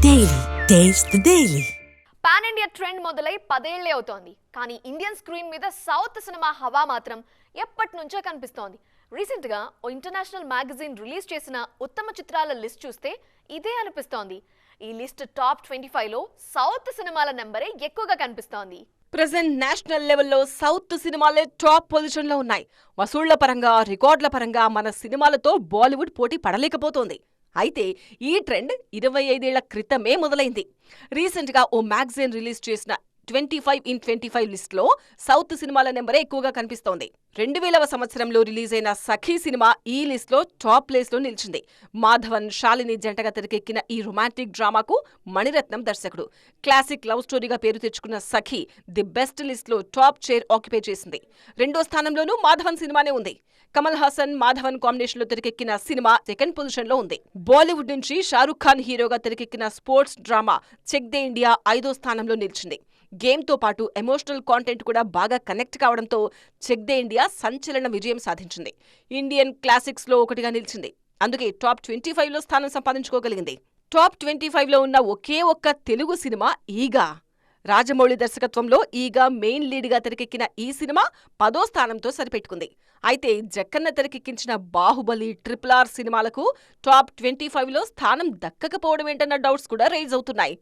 Daily. Taste the Daily. Pan India trend మొదలై 10 ఏళ్లే అవుతోంది. కానీ ఇండియన్ స్క్రీన్ మీద సౌత్ సినిమా హవా మాత్రం ఎప్పటి నుంచో కనిపిస్తోంది. రీసెంట్ గా ఓ ఇంటర్నేషనల్ మ్యాగజైన్ రిలీజ్ చేసిన ఉత్తమ చిత్రాల లిస్ట్ చూస్తే ఇదే అనిపిస్తోంది. ఈ లిస్ట్ టాప్ 25 లో సౌత్ సినిమాల నెంబరే ఎక్కువగా కనిపిస్తోంది. ప్రెజెంట్ నేషనల్ లెవెల్లో సౌత్ సినిమాలే టాప్ పొజిషన్ లో ఉన్నాయి. వసూళ్ల పరంగా, రికార్డుల పరంగా మన సినిమాలతో బాలీవుడ్ పోటీ పడలేకపోతోంది. అయితే ఈ ట్రెండ్ 25 ఏళ్ల క్రితమే మొదలైంది. రీసెంట్ గా ఓ మ్యాగజైన్ రిలీజ్ చేసిన 25 లిస్ట్ లో సౌత్ సినిమాల నెంబరే ఎక్కువగా కనిపిస్తోంది. 2000వ సంవత్సరంలో రిలీజ్ అయిన సఖీ సినిమా ఈ లిస్ట్ లో టాప్ ప్లేస్ లో నిలిచింది. మాధవన్, శాలిని జంటగా తెరకెక్కిన ఈ రొమాంటిక్ డ్రామాకు మణిరత్నం దర్శకుడు. క్లాసిక్ లవ్ స్టోరీగా పేరు తెచ్చుకున్న సఖీ ది బెస్ట్ లిస్ట్ లో టాప్ చైర్ ఆక్యుపై చేసింది. 2వ స్థానంలోనూ మాధవన్ సినిమానే ఉంది. కమల్ హాసన్, మాధవన్ కాంబినేషన్ లో తెరకెక్కిన సినిమా సెకండ్ పొజిషన్ లో ఉంది. బాలీవుడ్ నుంచి షారుఖ్ ఖాన్ హీరోగా తెరకెక్కిన sports drama Chak De India 5వ స్థానంలో నిలిచింది. గేమ్ తో పాటు ఎమోషనల్ కాంటెంట్ కూడా బాగా కనెక్ట్ కావడంతో చెక్ దే ఇండియా సంచలన విజయం సాధించింది. ఇండియన్ క్లాసిక్స్ లో ఒకటిగా నిలిచింది. అందుకే టాప్ 25 లో స్థానం సంపాదించుకోగలిగింది. టాప్ 25 లో ఉన్న ఒకే ఒక్క తెలుగు సినిమా ఈగా. రాజమౌళి దర్శకత్వంలో ఈగా మెయిన్ లీడ్ గా తెరకెక్కిన ఈ సినిమా 10వ స్థానంతో సరిపెట్టుకుంది. అయితే జక్కన్న తెరకెక్కించిన బాహుబలి, RRR సినిమాలకు టాప్ 25 లో స్థానం దక్కకపోవడమేంటన్న డౌట్స్ కూడా రైజ్ అవుతున్నాయి.